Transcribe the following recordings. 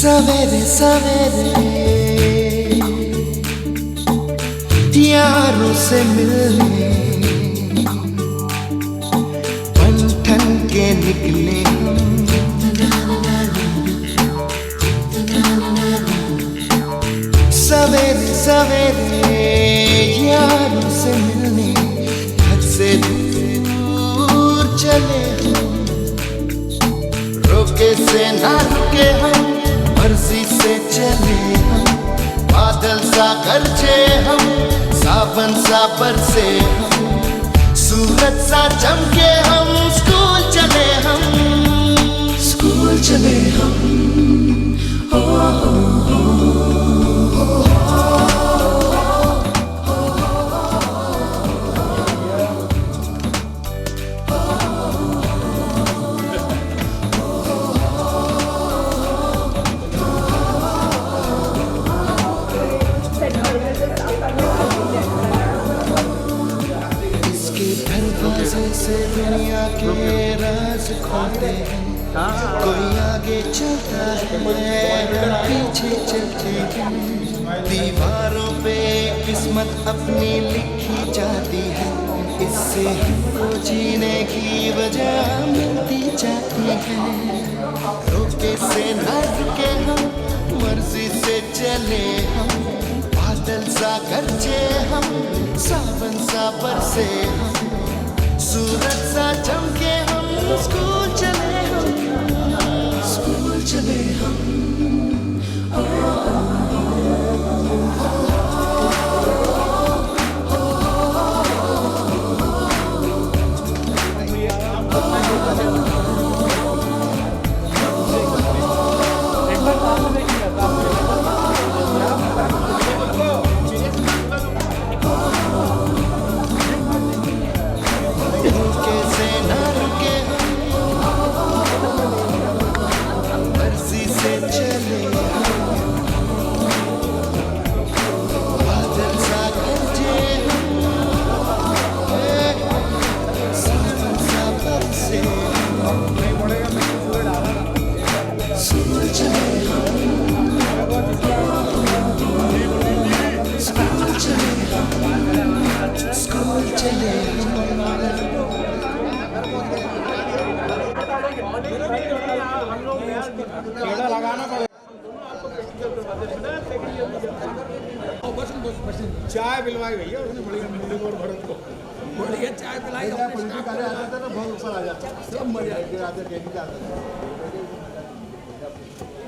सवेरे सवेरे यारों से मिलने बन ठन के निकले हम। सवेरे सवेरे यारों से मिलने घर से दूर चले हम। रोके से ना रुके हम, मर्जी से चले हम। बादल सा गरजे हम, सावन सा बरसे हम। सूरज सा चमके हम, स्कूल चले हम। स्कूल चले हम। हो से दुनिया के राज खोलते हैं। कोई आगे चलता है, पीछे चलते हैं। दीवारों पे किस्मत अपनी लिखी जाती है। इससे हमको जीने की वजह मिलती जाती है। रोके से ना रुके हम, मर्जी से चले हम। बादल सा गरजे हम, सावन सा बरसे हम। सूरज सा चमके हम, स्कूल चले हम। स्कूल चले हम। चाय पिलवाई भैया उसने बढ़िया मुंडे और भरत को बढ़िया चाय पिलाई। बहुत ऊपर आ जाता है, सब मजा आते।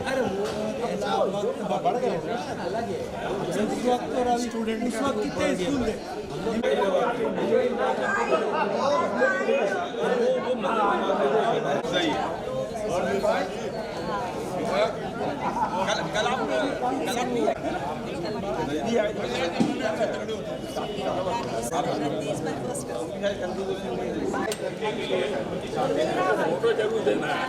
अरे वो बढ़ गया अलग है। उस वक्त तो स्टूडेंट उस वक्त कितने स्कूल थे। कल फोटो जरूर देना है।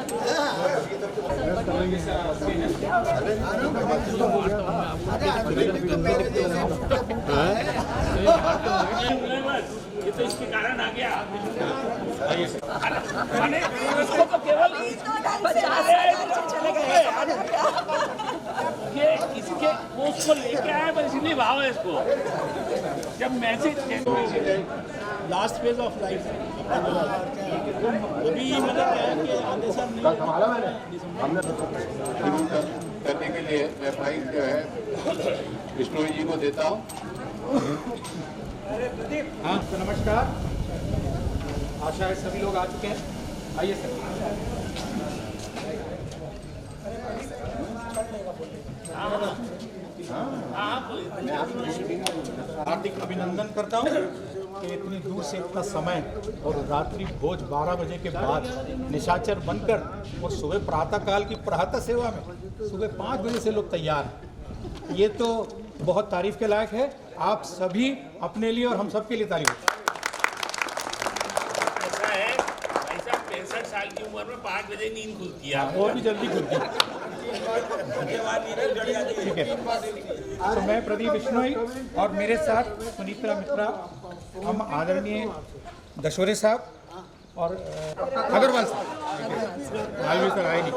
ये तो इसके कारण आ गया। इसको तो केवल ये इसके उसको लेके आए, पर इसलिए भाव है इसको। जब message last phase of life अभी मतलब क्या है कि आधे साल करने के लिए मैं प्राइज जो है विष्णु जी को देता हूँ। हाँ तो नमस्कार, आशा है सभी लोग आ चुके हैं। आइए सर। हार्दिक अभिनंदन करता हूँ कि इतनी दूर से इतना समय और रात्रि भोज 12 बजे के बाद निशाचर बनकर और सुबह प्रातःकाल की प्रातः सेवा में सुबह 5 बजे से लोग तैयार हैं। ये तो बहुत तारीफ के लायक है। आप सभी अपने लिए और हम सब के लिए तारीफ। ऐसा है भाई साहब, 65 साल की उम्र में 5 बजे नींद खुलती है और भी जल्दी खुलती है। ठीक है, तो मैं प्रदीप बिश्नोई और मेरे साथ सुनीता मित्रा, हम आदरणीय दशोरे साहब और अग्रवाल साहब मालवीय सर आए नहीं,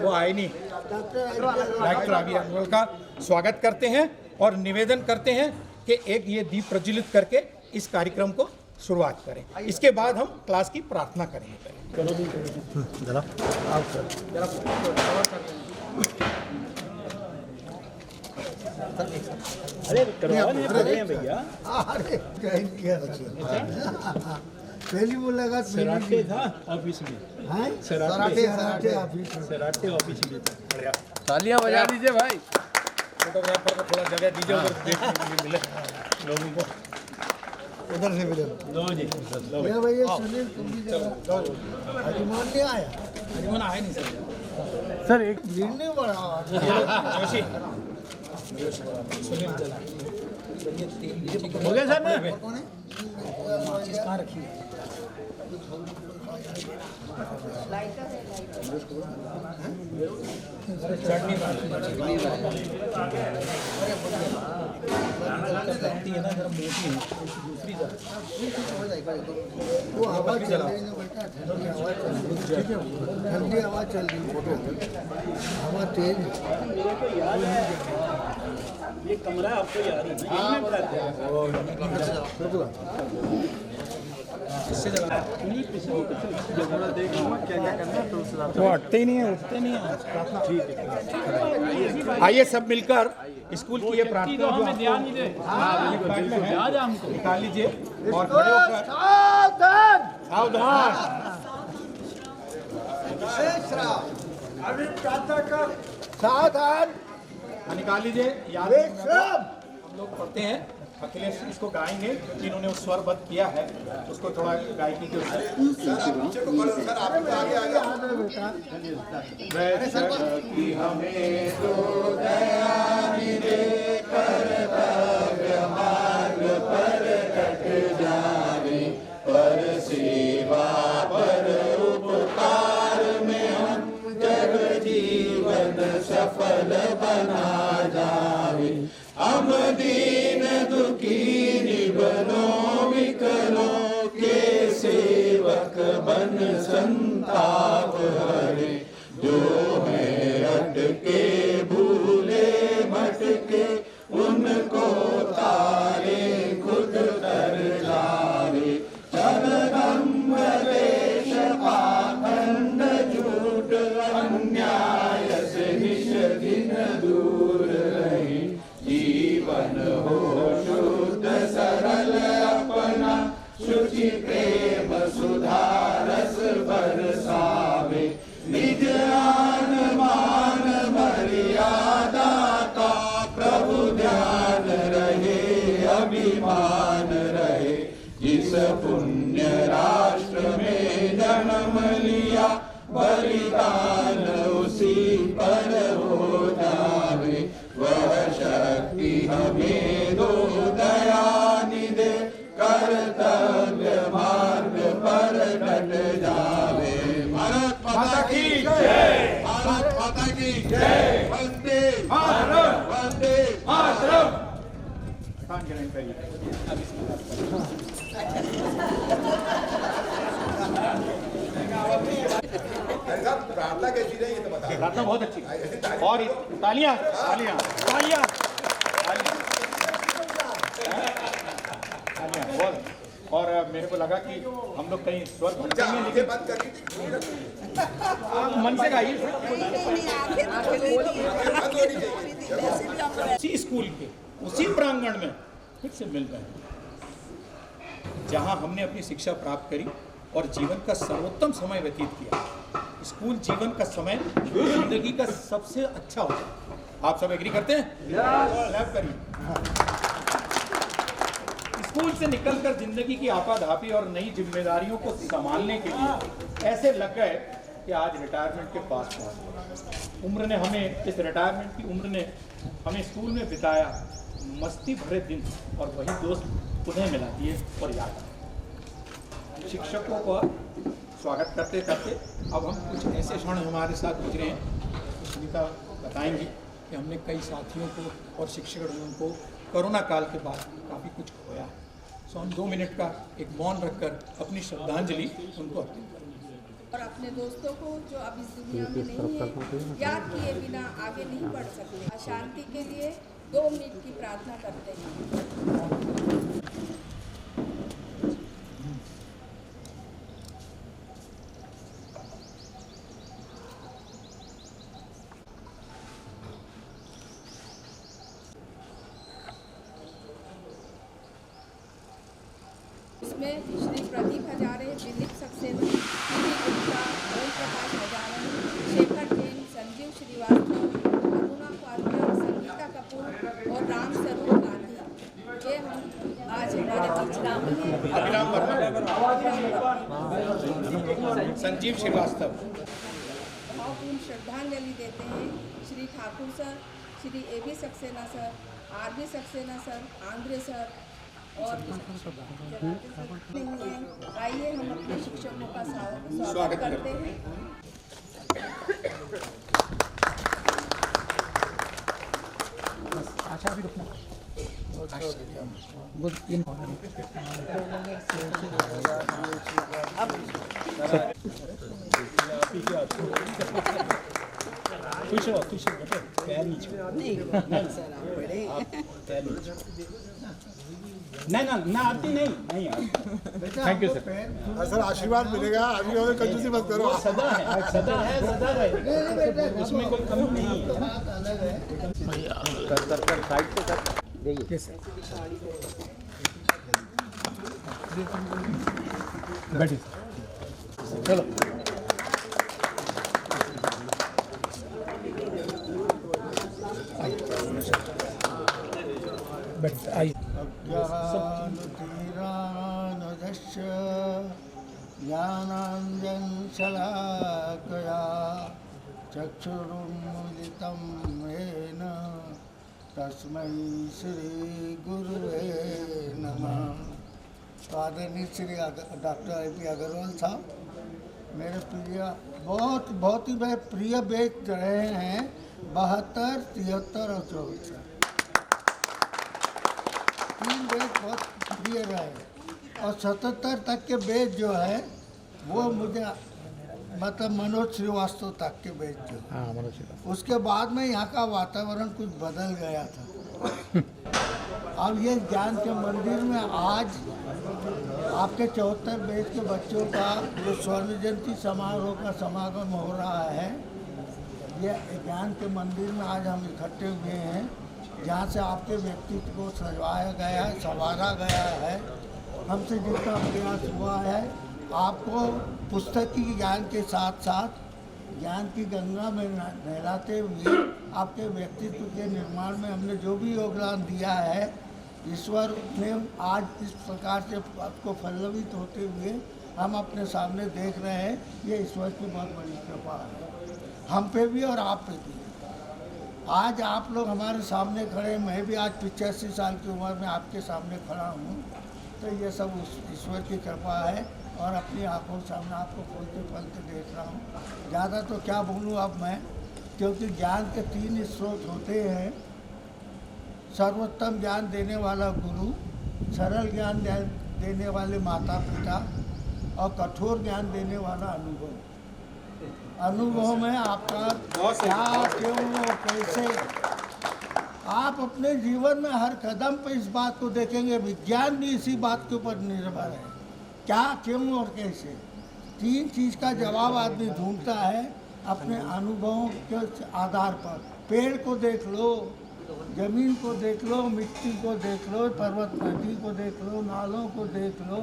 वो आए नहीं। डॉक्टर अभी अग्रवाल का स्वागत करते हैं और निवेदन करते हैं कि एक ये दीप प्रज्वलित करके इस कार्यक्रम को शुरुआत करें। इसके बाद हम क्लास की प्रार्थना करेंगे। अरे करवा रहे हैं भैया। अरे पहली मुलाकात सराटे था ऑफिस में। हाँ? सराटे ऑफिस में था। तालियां बजा दीजिए भाई। फोटोग्राफर को थोड़ा जगह दीजिए, उधर देखने के लिए मिले लोगों को। उधर से मिले लो जी लो ये भैया सुनील तुम भी जरा हजमान नहीं आया। हजमान आए नहीं सर। सर एक भीड़ नहीं बढ़ा जोशी सुनील हो गया सर ना। कहाँ रखी है? चटनी लगती है ना, जरा मोटी है, दूसरी वो हवा चल रही है बेटा, ठंडी हवा चल रही है, हवा तेज है। ये कमरा आपको याद है। इससे जरा क्या क्या करना है तो वो हटते ही नहीं है, उठते नहीं है। ठीक है, आइए सब मिलकर स्कूल की ये प्रार्थना जो हमें ध्यान नहीं दे। याद है हमको। निकाल लीजिए और खड़े होकर सावधान सावधान निकाल लीजिए। याद हम लोग पढ़ते हैं, अखिलेश इसको गाएंगे क्योंकि इन्होंने उस स्वरबद्ध किया है, उसको थोड़ा गायकी के कि हमें तो दया दे कर्तव्य मार्ग पर कट जावे, पर सेवा पर उपकार में हम जग जीवन सफल बना जावे। हम दीन दुखी निबलों विकलों के सेवक बन संताप हरे, जो है अटके भूले भटके उनको तारे खुद कर लावे। चल गम देश पाखंड झूठ अन्याय से निश दिन दूर रही, जीवन हो शुद्ध सरल अपना शुचि प्रेम सुधारस बरसावे। निज आन मान मर्यादा का प्रभु ध्यान रहे, अभिमान रहे। जिस पुण्य राष्ट्र में जन्म लिया बलिदान उसी पर हो जावे। वह शक्ति हमें दो दया निधे, कर्तव्य मार्ग पर डट जावे। भारत माता की जय, भारत माता की जय, वंदे मातरम, वंदे मातरम। प्रार्थना कैसी रही ये तो बता। प्रार्थना बहुत अच्छी और तालियां तालियां तालियां तालियां बहुत। और मेरे को लगा कि हम लोग कहीं स्वर भटकेंगे, लेकिन बात कर मन से गाइए। उसी स्कूल के उसी प्रांगण में फिर से मिल रहे हैं जहां हमने अपनी शिक्षा प्राप्त करी और जीवन का सर्वोत्तम समय व्यतीत किया। स्कूल जीवन का समय जिंदगी का सबसे अच्छा होता है। आप सब एग्री करते हैं? क्लैप करिए। स्कूल से निकलकर जिंदगी की आपाधापी और नई जिम्मेदारियों को संभालने के लिए ऐसे लग गए कि आज रिटायरमेंट के पास पहुंच। उम्र ने हमें, इस रिटायरमेंट की उम्र ने हमें स्कूल में बिताया मस्ती भरे दिन और वही दोस्त उन्हें मिला दिए और याद आए। शिक्षकों का स्वागत करते करते अब हम कुछ ऐसे क्षण हमारे साथ गुजरे हैं। सुनीता बताएंगी कि हमने कई साथियों को और शिक्षकों को कोरोना काल के बाद काफ़ी कुछ खोया। 2 मिनट का एक मौन रखकर अपनी श्रद्धांजलि उनको अर्पित करें। और अपने दोस्तों को जो अब इस दुनिया में नहीं है, याद किए बिना आगे नहीं बढ़ सकते। शांति के लिए 2 मिनट की प्रार्थना करते हैं। इसमें श्री प्रदीप हजारे, दिलीप सक्सेना, गुप्ता, ओम प्रकाश हजारे, शेखर जैन, संजीव श्रीवास्तव, अरुणा पाटिया, संगीता कपूर और राम स्वरूप गांधी, ये हम आज हमारे बीच नामी है। अभिराम वर्मा, संजीव श्रीवास्तव। भावपूर्ण श्रद्धांजलि देते हैं Shri Thakur sir, Shri AB Saxena sir, RB Saxena sir, Andre sir और आइए हम अपने शिक्षकों का स्वागत करते हैं। अच्छा अभी रुकना। ना आती नहीं थैंक यू सर। सर आशीर्वाद मिलेगा, अभी हमें कंजूसी मत करो। सदा है उसमें कोई कमी नहीं है। बैठिए चलो। ज्ञानतीरानदस्य ज्ञानाञ्जन शलाकया चक्षुरुन्मिलितं येन तस्मै श्री गुरुवे नमः। आदरणीय श्री डॉक्टर IP अग्रवाल साहब, मेरे प्रिय बहुत ही मेरे प्रिय बैच रहे हैं 72, 73 और 74। 3 बैच बहुत प्रिय रहे और 77 तक के बैच जो है वो मुझे मतलब मनोज श्रीवास्तव तक के बैच जो, उसके बाद में यहाँ का वातावरण कुछ बदल गया था। अब ये ज्ञान के मंदिर में आज आपके 74 बैच के बच्चों का जो स्वर्ण जयंती समारोह का समागम हो रहा है, ये ज्ञान के मंदिर में आज हम इकट्ठे हुए हैं, जहाँ से आपके व्यक्तित्व को सजवाया गया है, संवारा गया है। हमसे जितना प्रयास हुआ है आपको पुस्तकी ज्ञान के साथ साथ ज्ञान की गंगा में नहलाते हुए आपके व्यक्तित्व के निर्माण में हमने जो भी योगदान दिया है, ईश्वर ने आज इस प्रकार से आपको फलवित होते हुए हम अपने सामने देख रहे हैं। ये ईश्वर की बहुत बड़ी कृपा है हम पे भी और आप पे भी। आज आप लोग हमारे सामने खड़े, मैं भी आज 85 साल की उम्र में आपके सामने खड़ा हूँ, तो ये सब ईश्वर की कृपा है और अपनी आंखों के सामने आपको फलते फलते देख रहा हूँ। ज़्यादा तो क्या बोलूँ अब मैं, क्योंकि ज्ञान के 3 स्रोत होते हैं। सर्वोत्तम ज्ञान देने वाला गुरु, सरल ज्ञान देने वाले माता पिता और कठोर ज्ञान देने वाला अनुभव। अनुभव में आपका क्या, क्यों और कैसे आप अपने जीवन में हर कदम पर इस बात को देखेंगे। विज्ञान भी इसी बात के ऊपर निर्भर है, क्या, क्यों और कैसे। 3 चीज़ का जवाब आदमी ढूंढता है अपने अनुभवों के आधार पर। पेड़ को देख लो, ज़मीन को देख लो, मिट्टी को देख लो, पर्वत नदी को देख लो, नालों को देख लो,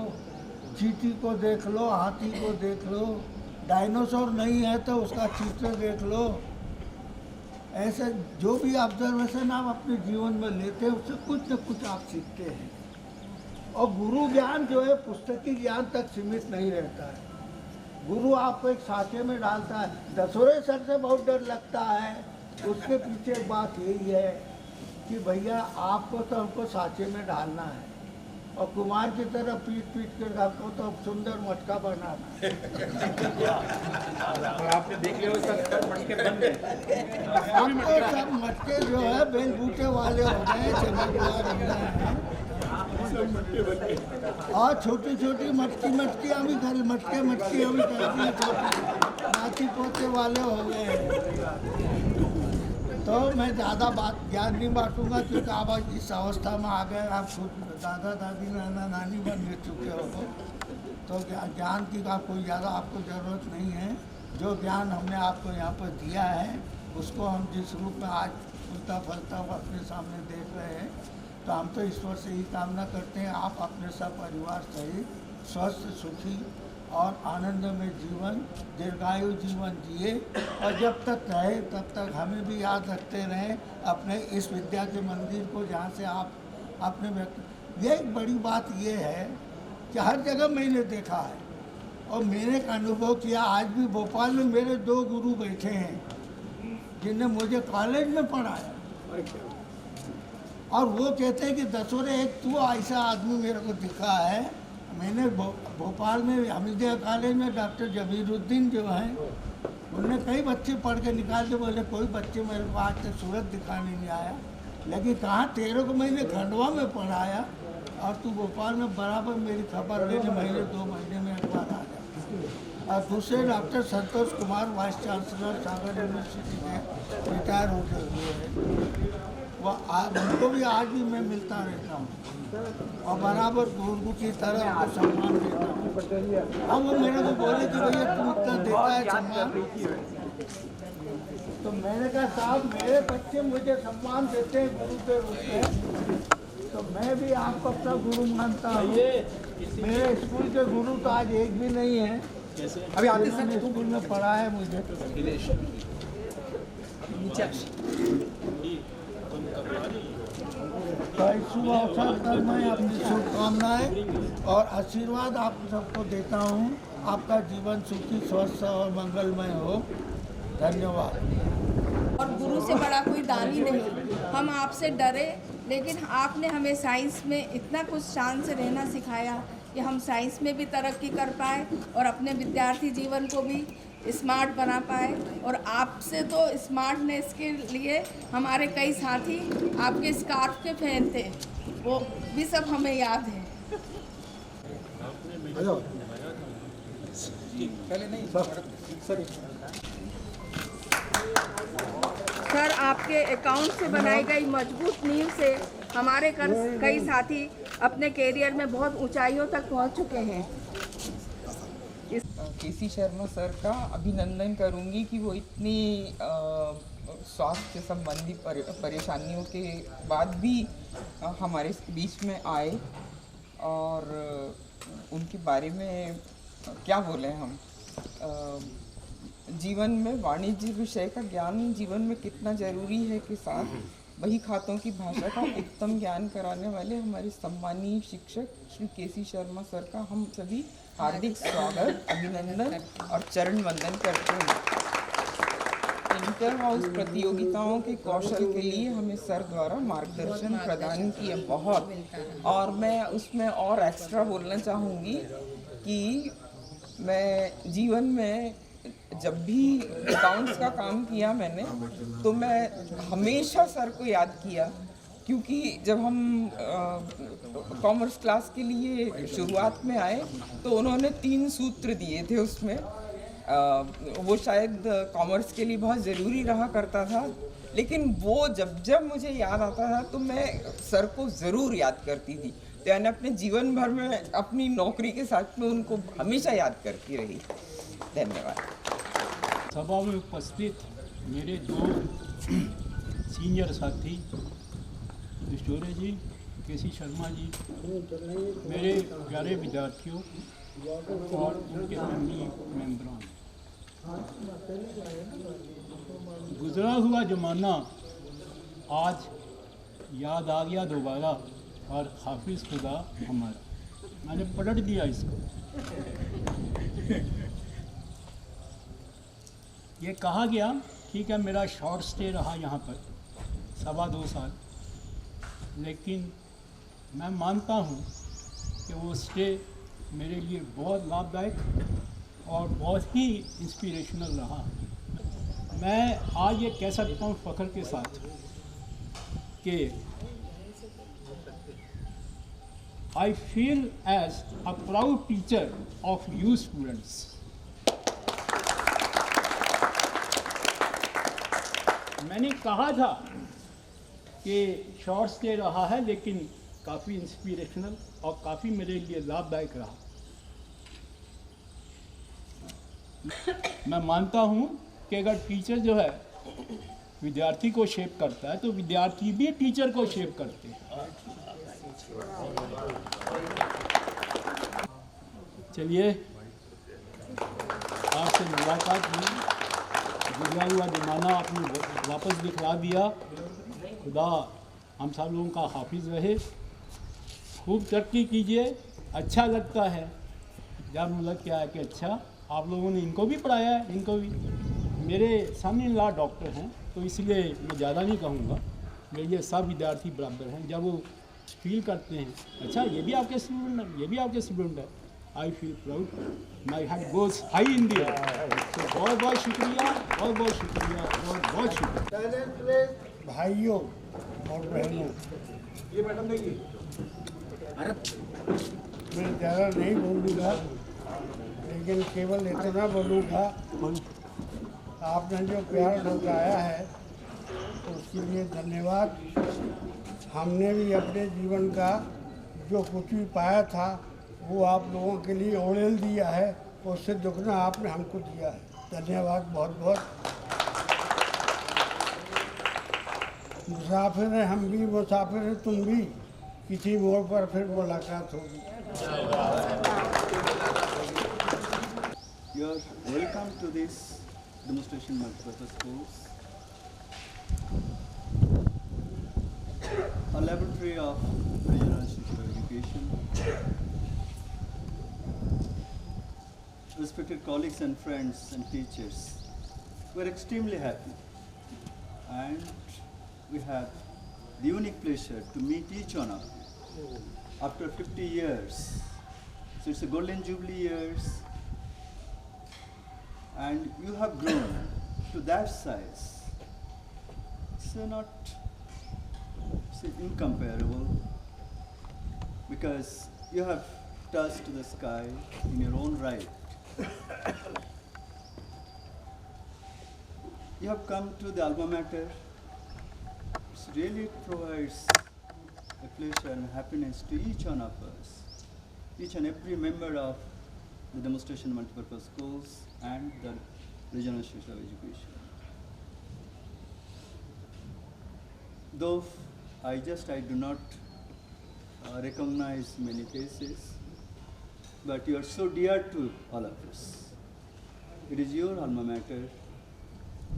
चींटी को देख लो, हाथी को देख लो, डायनासोर नहीं है तो उसका चित्र देख लो। ऐसे जो भी ऑब्जर्वेशन आप अपने जीवन में लेते हैं उससे कुछ न कुछ आप सीखते हैं। और गुरु ज्ञान जो है पुस्तकी ज्ञान तक सीमित नहीं रहता है। गुरु आपको एक साँचे में डालता है। दसोरे सर से बहुत डर लगता है, उसके पीछे एक बात यही है कि भैया आपको तो हमको साँचे में डालना है और कुमार की तरह पीट पीट कर आपको तो सुंदर मटका बनाना है। आपने देख लिया मटके बन गए। अब तो सब मटके जो है बेल बूटे वाले हो गए, चमकदार हो गए हैं। और छोटी छोटी मटकियाँ भी कर मटकियाँ भी कर दी, नाती पोते वाले हो गए हैं। तो मैं ज़्यादा बात ज्ञान नहीं बांटूंगा, क्योंकि आप इस अवस्था में आ गए, आप खुद दादा दादी नाना नानी बन चुके हो, तो ज्ञान की का कोई ज़्यादा आपको ज़रूरत नहीं है। जो ज्ञान हमने आपको यहाँ पर दिया है उसको हम जिस रूप में आज उल्टा फलता हुआ अपने सामने देख रहे हैं, तो हम तो ईश्वर से ही कामना करते हैं आप अपने सब परिवार सहित स्वस्थ सुखी और आनंदमय जीवन, दीर्घायु जीवन जिए, और जब तक रहे तब तक हमें भी याद रखते रहें अपने इस विद्या के मंदिर को, जहाँ से आप अपने ये एक बड़ी बात ये है कि हर जगह मैंने देखा है और मैंने एक अनुभव किया। आज भी भोपाल में मेरे 2 गुरु बैठे हैं जिन्हें मुझे कॉलेज में पढ़ाया, और वो कहते हैं कि दसोरे एक तू ऐसा आदमी मेरे को दिखा है। मैंने भोपाल में हमीदिया कॉलेज में डॉक्टर जमीरुद्दीन जो हैं, उनने कई बच्चे पढ़ के निकाल के बोले कोई बच्चे मेरे को आज तक सूरत दिखाने नहीं आया, लेकिन कहाँ तेरे को मैंने खंडवा में पढ़ाया और तू भोपाल में बराबर मेरी खबर लेने महीने 2 महीने में एक बार आ जा। और दूसरे doctor Santosh Kumar vice chancellor सागर यूनिवर्सिटी के रिटायर होते हुए हैं, वो उनको भी आज भी मैं मिलता रहता हूँ और बराबर गुरु की तरह उनको सम्मान देता हूँ। अब वो मेरे को बोले कि भैया तू इतना देता है सम्मान, तो मैंने कहा साहब मेरे बच्चे मुझे सम्मान देते हैं गुरु के रूप में, तो मैं भी आपको अपना गुरु मानता हूँ। मेरे स्कूल के गुरु तो आज एक भी नहीं है, अभी आते समय स्कूल में पढ़ा है मुझे। तो इस शुभ अवसर पर मैं अपनी शुभकामनाएं और आशीर्वाद आप सबको देता हूँ। आपका जीवन सुखी स्वस्थ और मंगलमय हो। धन्यवाद। और गुरु से बड़ा कोई दानी नहीं। हम आपसे डरे, लेकिन आपने हमें साइंस में इतना कुछ शान से रहना सिखाया कि हम साइंस में भी तरक्की कर पाए और अपने विद्यार्थी जीवन को भी स्मार्ट बना पाए। और आपसे तो स्मार्टनेस के लिए हमारे कई साथी आपके स्कार्फ के फैन थे, वो भी सब हमें याद है। सर, आपके अकाउंट से बनाई गई मजबूत नींव से हमारे कई साथी अपने कैरियर में बहुत ऊंचाइयों तक पहुंच चुके हैं। केसी शर्मा सर का अभिनंदन करूंगी कि वो इतनी स्वास्थ्य संबंधी परेशानियों के बाद भी हमारे बीच में आए, और उनके बारे में क्या बोले हम। जीवन में वाणिज्य विषय का ज्ञान जीवन में कितना ज़रूरी है के साथ वही खातों की भाषा का उत्तम ज्ञान कराने वाले हमारे सम्मानीय शिक्षक श्री केसी शर्मा सर का हम सभी हार्दिक स्वागत, अभिनंदन और चरण वंदन करते हैं। इंटर हाउस प्रतियोगिताओं के कौशल के लिए हमें सर द्वारा मार्गदर्शन प्रदान किया बहुत, और मैं उसमें और एक्स्ट्रा बोलना चाहूँगी कि मैं जीवन में जब भी अकाउंट्स का काम किया मैंने, तो मैं हमेशा सर को याद किया, क्योंकि जब हम कॉमर्स क्लास के लिए शुरुआत में आए तो उन्होंने 3 सूत्र दिए थे उसमें। वो शायद कॉमर्स के लिए बहुत ज़रूरी रहा करता था, लेकिन वो जब मुझे याद आता था तो मैं सर को ज़रूर याद करती थी। तो यानी अपने जीवन भर में अपनी नौकरी के साथ में उनको हमेशा याद करती रही। धन्यवाद। सभा में उपस्थित मेरे 2 सीनियर साथी विष्णुरे जी, केसी शर्मा जी, मेरे प्यारे विद्यार्थियों और उनके फैमिली मेम्बरों, गुजरा हुआ ज़माना आज याद आ गया दोबारा, और हाफिज़ खुदा हमारा। मैंने पलट दिया इसको। ये कहा गया, ठीक है मेरा शॉर्ट स्टे रहा यहाँ पर 2.25 साल, लेकिन मैं मानता हूँ कि वो स्टे मेरे लिए बहुत लाभदायक और बहुत ही इंस्पिरेशनल रहा। मैं आज ये कह सकता हूँ फ़ख्र के साथ कि I feel as a proud teacher of you students. मैंने कहा था कि शॉर्ट स्टे रहा है लेकिन काफ़ी इंस्पिरेशनल और काफ़ी मेरे लिए लाभदायक रहा। मैं मानता हूँ कि अगर टीचर जो है विद्यार्थी को शेप करता है तो विद्यार्थी भी टीचर को शेप करते हैं। चलिए, आपसे मुलाकात हुई, गुजरा हुआ ज़माना आपने वापस दिखला दिया। खुदा हम सब लोगों का हाफिज़ रहे, खूब तरक्की कीजिए। अच्छा लगता है जब मतलब क्या है कि अच्छा आप लोगों ने इनको भी पढ़ाया है, इनको भी। मेरे सामने ला डॉक्टर हैं तो इसलिए मैं ज़्यादा नहीं कहूँगा, मेरे सब विद्यार्थी बराबर हैं। जब वो फील करते हैं अच्छा ये भी आपके स्टूडेंट है, ये भी आपके स्टूडेंट है, I feel proud, my heart goes high in the air. तो बहुत बहुत शुक्रिया, बहुत बहुत शुक्रिया, बहुत बहुत शुक्रिया। भाइयों और बहनों, ये मैडम देखिए, मैं ज़्यादा नहीं बोलूँगा, लेकिन केवल इतना बोलूँगा, आपने जो प्यार ढलकाया है उसके लिए धन्यवाद। हमने भी अपने जीवन का जो कुछ भी पाया था वो आप लोगों के लिए ओढ़ेल दिया है, उससे दुगना आपने हमको दिया है। धन्यवाद बहुत बहुत। मुसाफिर हैं हम भी, मुसाफिर हैं तुम भी, किसी मोड़ पर फिर मुलाकात होगी। You are welcome to this demonstration multipurpose course, a laboratory of regional institute of education. Respected colleagues and friends and teachers, we are extremely happy and we have the unique pleasure to meet each one of you after 50 years. So it's a golden jubilee years, and you have grown to that size. So not incomparable, because you have touched the sky in your own right. You have come to the alma mater. It really provides a pleasure and happiness to each one of us, each and every member of the demonstration multipurpose schools and the regional institute of education. Though I do not recognize many faces, but you are so dear to all of us. It is your alma mater,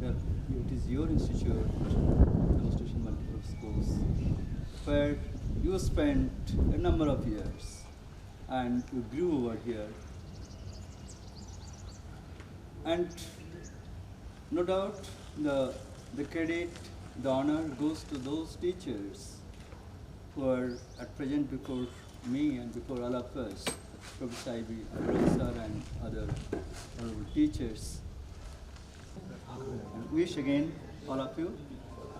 it is your institute, demonstration multipurpose schools, where you spent a number of years and you grew over here. And no doubt the credit, the honor goes to those teachers who are at present before me and before all of us, Professor I.B. Sir and other honorable teachers. And wish again all of you,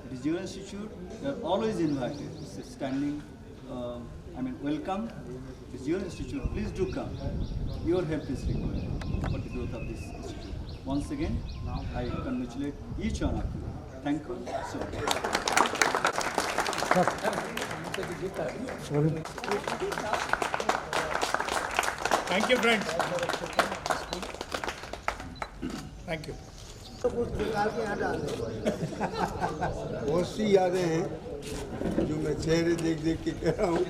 it is your institute, you are always invited. It's a standing, welcome. It is your institute, please do come. Your help is required for the growth of this institute. Once again, I congratulate each one of you. Thank you so much. Thank you friends, thank you. बहुत सी यादें हैं जो मैं चेहरे देख देख के कह रहा हूँ।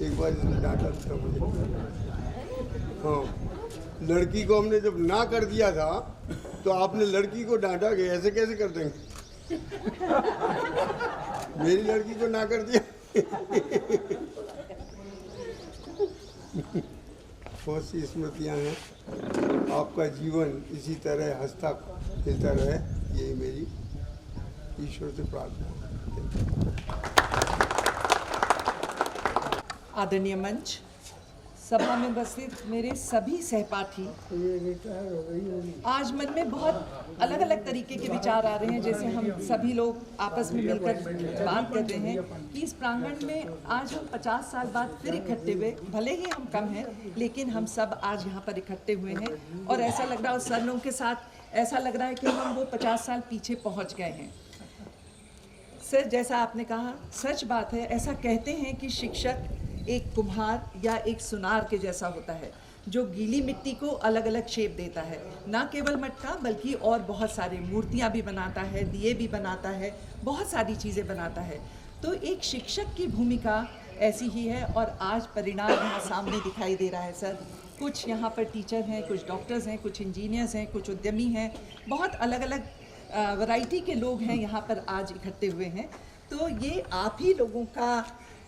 एक बार इसने डांटा था मुझे, हाँ, लड़की को हमने जब ना कर दिया था तो आपने लड़की को डांटा कि ऐसे कैसे कर देंगे, मेरी लड़की को ना कर दिया। बहुत सी स्मृतियाँ हैं। आपका जीवन इसी तरह हंसता खेलता रहे, यही मेरी ईश्वर से प्रार्थना है। आदरणीय मंच, सभा में उपस्थित मेरे सभी सहपाठी, आज मन में बहुत अलग अलग तरीके के विचार आ रहे हैं। जैसे हम सभी लोग आपस में मिलकर बात कर रहे हैं कि इस प्रांगण में आज हम 50 साल बाद फिर इकट्ठे हुए, भले ही हम कम हैं लेकिन हम सब आज यहाँ पर इकट्ठे हुए हैं और ऐसा लग रहा है, और सर लोगों के साथ ऐसा लग रहा है कि हम वो 50 साल पीछे पहुँच गए हैं। सर, जैसा आपने कहा, सच बात है। ऐसा कहते हैं कि शिक्षक एक कुम्हार या एक सुनार के जैसा होता है जो गीली मिट्टी को अलग अलग शेप देता है, ना केवल मटका बल्कि और बहुत सारी मूर्तियाँ भी बनाता है, दिए भी बनाता है, बहुत सारी चीज़ें बनाता है। तो एक शिक्षक की भूमिका ऐसी ही है और आज परिणाम यहाँ सामने दिखाई दे रहा है। सर, कुछ यहाँ पर टीचर हैं, कुछ डॉक्टर्स हैं, कुछ इंजीनियर्स हैं, कुछ उद्यमी हैं, बहुत अलग अलग वैरायटी के लोग हैं यहाँ पर आज इकट्ठे हुए हैं। तो ये आप ही लोगों का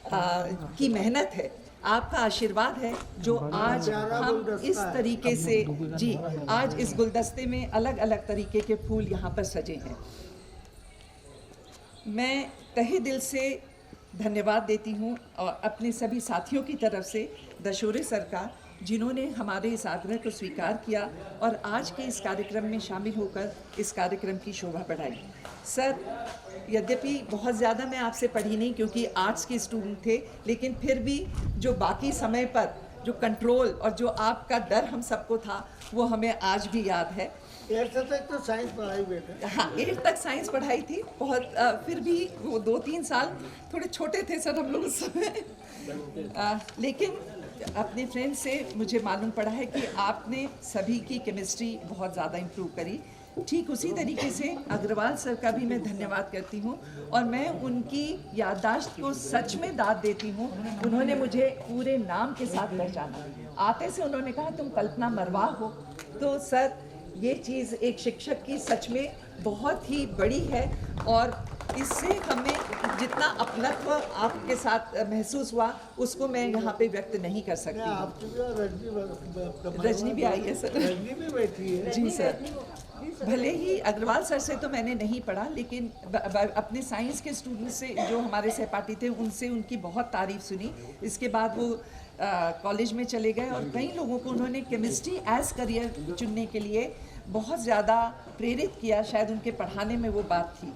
की मेहनत है, आपका आशीर्वाद है जो आज हम इस तरीके से जी आज इस गुलदस्ते में अलग अलग तरीके के फूल यहाँ पर सजे हैं। मैं तहे दिल से धन्यवाद देती हूँ और अपने सभी साथियों की तरफ से दशोरे सर का, जिन्होंने हमारे इस आग्रह को स्वीकार किया और आज के इस कार्यक्रम में शामिल होकर इस कार्यक्रम की शोभा बढ़ाई। सर, यद्यपि बहुत ज़्यादा मैं आपसे पढ़ी नहीं क्योंकि आर्ट्स के स्टूडेंट थे, लेकिन फिर भी जो बाकी समय पर जो कंट्रोल और जो आपका डर हम सबको था वो हमें आज भी याद है। 8th तक तो साइंस पढ़ाई बेटा। हाँ, 8th तक साइंस पढ़ाई थी बहुत, फिर भी वो 2-3 साल थोड़े छोटे थे सर हम लोग उस समय, लेकिन अपने फ्रेंड से मुझे मालूम पड़ा है कि आपने सभी की केमिस्ट्री बहुत ज़्यादा इम्प्रूव करी। ठीक उसी तरीके से अग्रवाल सर का भी मैं धन्यवाद करती हूँ और मैं उनकी याददाश्त को सच में दाद देती हूँ। उन्होंने मुझे पूरे नाम के साथ पहचाना। आते से उन्होंने कहा तुम कल्पना मरवा हो। तो सर, ये चीज़ एक शिक्षक की सच में बहुत ही बड़ी है और इससे हमें जितना अपनत्व आपके साथ महसूस हुआ उसको मैं यहाँ पे व्यक्त नहीं कर सकती। रजनी भी आई है सर। रजनी भी बैठी है। जी सर, भले ही अग्रवाल सर से तो मैंने नहीं पढ़ा, लेकिन अपने साइंस के स्टूडेंट से जो हमारे सहपाठी थे उनसे उनकी बहुत तारीफ सुनी। इसके बाद वो कॉलेज में चले गए और कई लोगों को उन्होंने केमिस्ट्री एज करियर चुनने के लिए बहुत ज़्यादा प्रेरित किया। शायद उनके पढ़ाने में वो बात थी।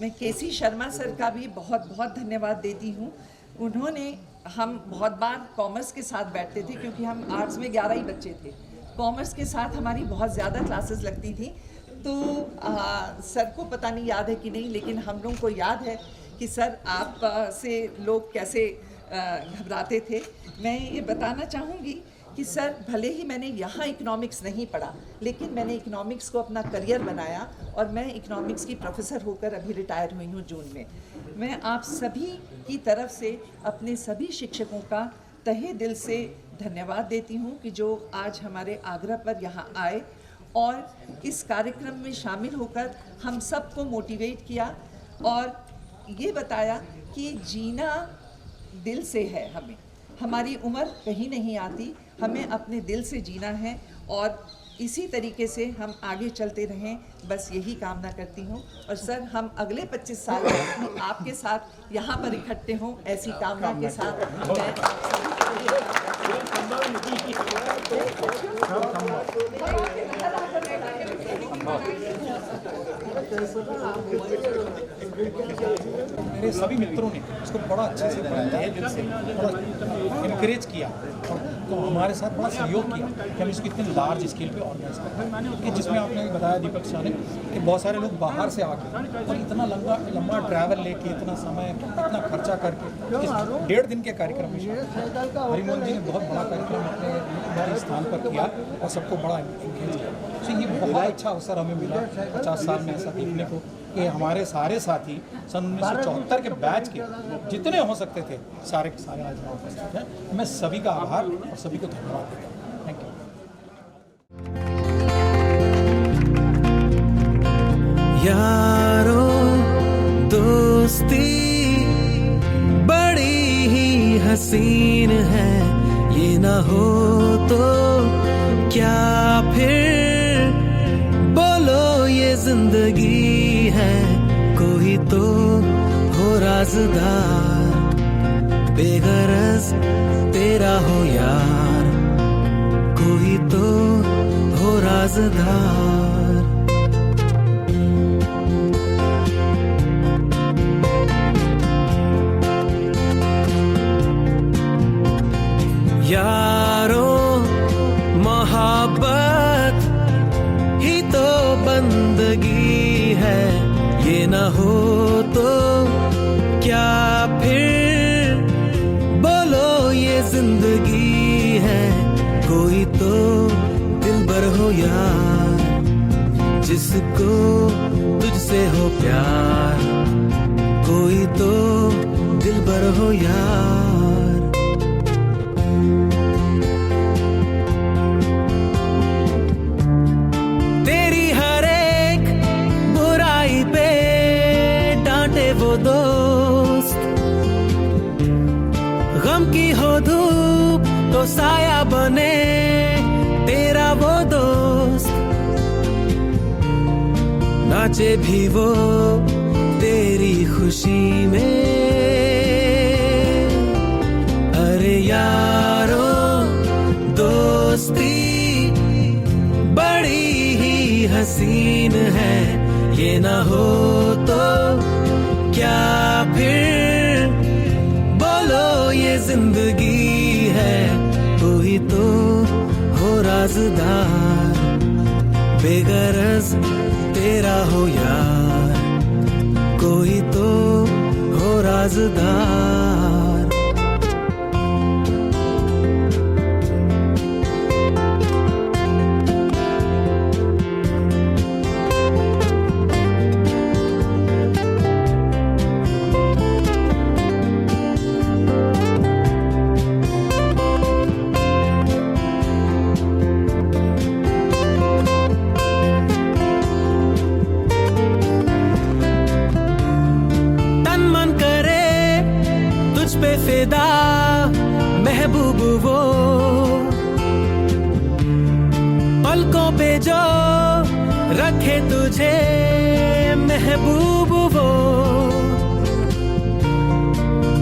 मैं केसी शर्मा सर का भी बहुत बहुत धन्यवाद देती हूँ। उन्होंने, हम बहुत बार कॉमर्स के साथ बैठते थे क्योंकि हम आर्ट्स में 11 ही बच्चे थे, कॉमर्स के साथ हमारी बहुत ज़्यादा क्लासेस लगती थी। तो सर को पता नहीं याद है कि नहीं, लेकिन हम लोगों को याद है कि सर आप से लोग कैसे घबराते थे। मैं ये बताना चाहूँगी कि सर, भले ही मैंने यहाँ इकोनॉमिक्स नहीं पढ़ा लेकिन मैंने इकोनॉमिक्स को अपना करियर बनाया और मैं इकोनॉमिक्स की प्रोफेसर होकर अभी रिटायर हुई हूँ जून में। मैं आप सभी की तरफ से अपने सभी शिक्षकों का तहे दिल से धन्यवाद देती हूँ कि जो आज हमारे आग्रह पर यहाँ आए और इस कार्यक्रम में शामिल होकर हम सबको मोटिवेट किया और ये बताया कि जीना दिल से है। हमारी उम्र कहीं नहीं आती, हमें अपने दिल से जीना है और इसी तरीके से हम आगे चलते रहें, बस यही कामना करती हूँ। और सर, हम अगले 25 साल में आपके साथ यहाँ पर इकट्ठे हों, ऐसी कामना के साथ मेरे सभी मित्रों ने इसको बड़ा अच्छे से तहे दिल से बड़ा इनकरेज किया और तो हमारे साथ बड़ा सहयोग किया कि हम इसको इतने लार्ज स्केल पे ऑर्गेनाइज करें। कि जिसमें आपने बताया दीपक शाह ने कि बहुत सारे लोग बाहर से आके और इतना लंबा ट्रैवल लेके, इतना समय, इतना खर्चा करके इस 1.5 दिन के कार्यक्रम में हरिमोहन जी ने बहुत बड़ा कार्यक्रम अपने हमारे स्थान पर किया और सबको बड़ा इंकरेज किया। तो ये बहुत अच्छा अवसर हमें मिला 50 साल में ऐसा देखने को कि हमारे सारे साथी सन 1974 के बैच के जितने हो सकते थे सारे के सारे आज यहाँ उपस्थित हैं। मैं सभी का आभार और सभी को धन्यवाद देता हूँ। Thank you. यारो दोस्ती बड़ी ही हसीन है, ये ना हो तो क्या फिर बोलो ये जिंदगी है। कोई तो हो राज़दार बेगरज तेरा हो यार, कोई तो हो राज़दार। यारो मोहब्बत ही तो बंदगी है, ये ना हो तो क्या फिर बोलो ये जिंदगी है। कोई तो दिलबर हो यार, जिसको तुझसे हो प्यार, कोई तो दिलबर हो यार। तेरी हर एक बुराई पे डांटे वो दोस्त, गम की हो धूप तो साया बने तेरा वो दोस्त। नाचे भी वो तेरी खुशी में, अरे यारो दोस्ती बड़ी ही हसीन है, ये ना हो तो क्या फिर बोलो ये जिंदगी है। कोई तो हो राज़दार, बेगरज तेरा हो यार, कोई तो हो राज़दार। पे फिदा महबूब वो, पलकों पे जो रखे तुझे महबूब वो,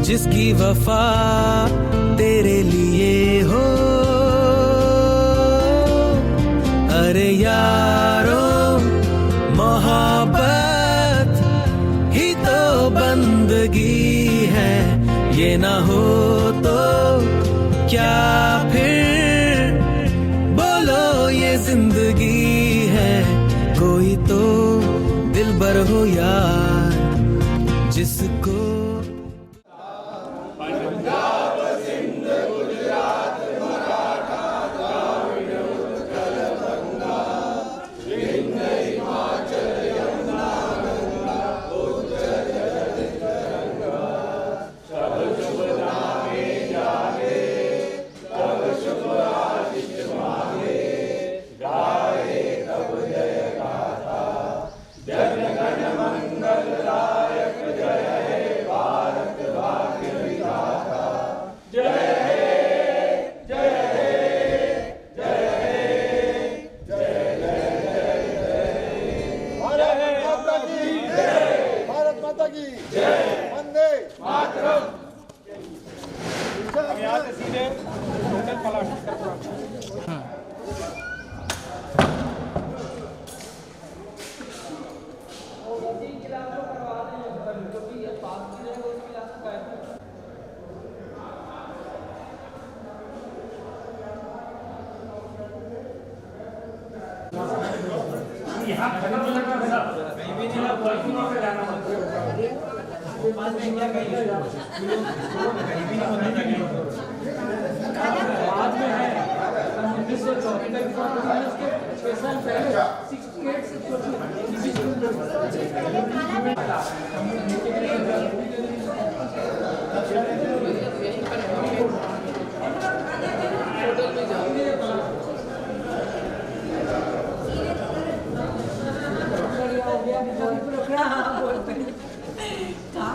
जिसकी वफा तेरे लिए हो। अरे यारो मोहब्बत ही तो बंदगी है, ये ना हो तो क्या फिर बोलो ये जिंदगी है। कोई तो दिलबर हो यार, जिसको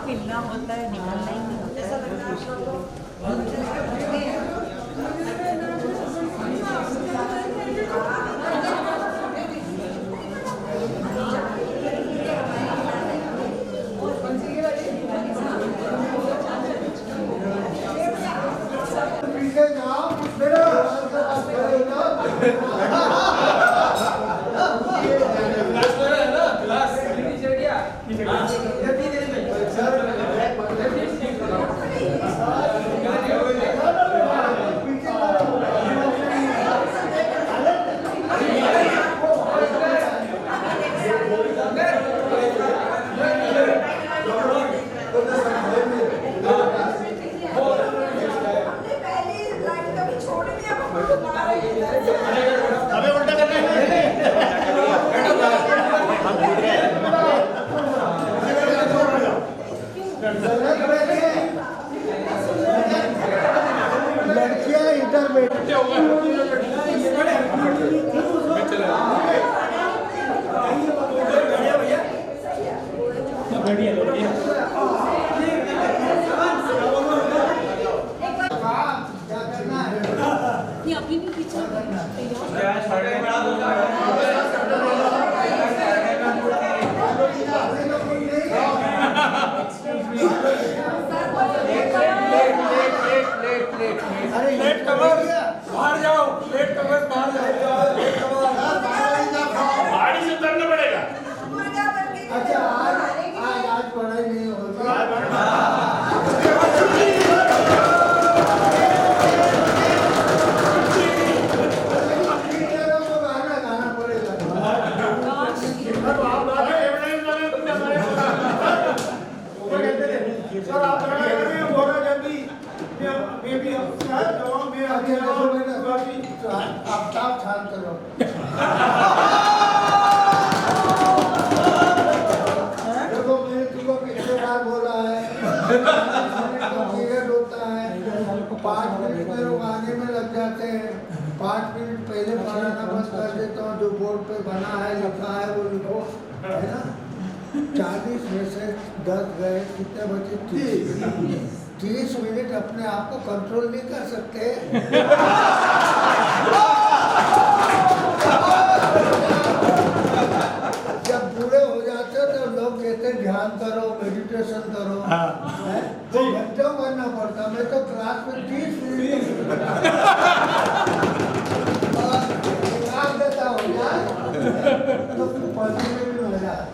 मिलना होता है, निकलना ही नहीं होता। ऐसा लगता है क्या करना है? ये अभी भी पीछे पहाड़ी से उतरना पड़ेगा। अच्छा आज पढ़ाई नहीं होगी। टीचरों को गाना पड़ेगा। आप शांत करो। देखो मैंने तुमको कितने बार बोला है, पीरियड होता है, 5 मिनट में लोग आने में लग जाते हैं, 5 मिनट पहले पढ़ाना बंद कर देता हूँ। जो बोर्ड पे बना है लिखा है वो लिखो, है ना। 40 में से 10 गए, कितने बचे? 30 मिनट अपने आप को कंट्रोल नहीं कर सकते। जब बूढ़े हो जाते तो लोग कहते ध्यान करो, मेडिटेशन करो, हैं? तो घंटों करना पड़ता। मैं तो क्लास में 30 मिनट देता हूँ यार, तो पढ़ने में भी हो जाता।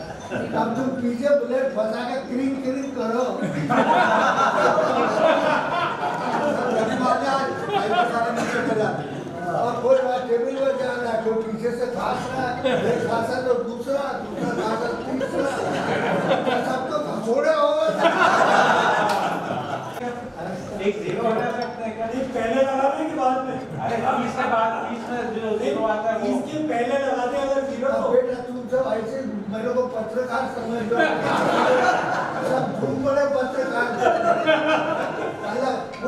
अब तुम पीछे बुलेट फंसा के क्रिंग क्रिंग करो। और कोई बात टेबल पर जा रहा है, कोई पीछे से खास रहा है, एक खासा तो दूसरा खासा तीसरा, सबको घसोड़े हो। पहले लगाने की बात में, अरे इसके बाद जो आता है इसके पहले लगाते हैं अगर जीरो तो बेटा तुम सब ऐसे मेरे को पत्रकार समझ लो, सब तुम बड़े पत्रकार।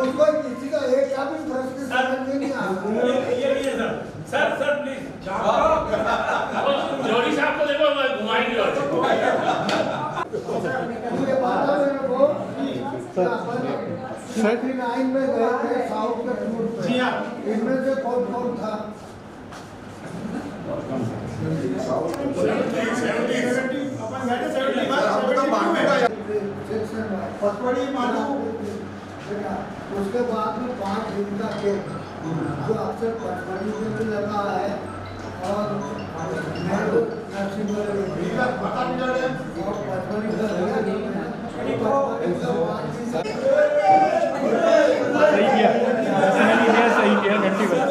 उसको किसी का एक का भी प्रश्न समझ में नहीं आता। सर प्लीज जोड़ी साहब को देखो, मैं घुमाएंगे। ये बात है मेरे को 39 में गए थे साउथ के टूर पे। जी हाँ। इनमें से कौन कौन था? उसके बाद में 5 दिन का केक जो अक्सर पटवारी में भी लगा है और सही किया घंटी बजा।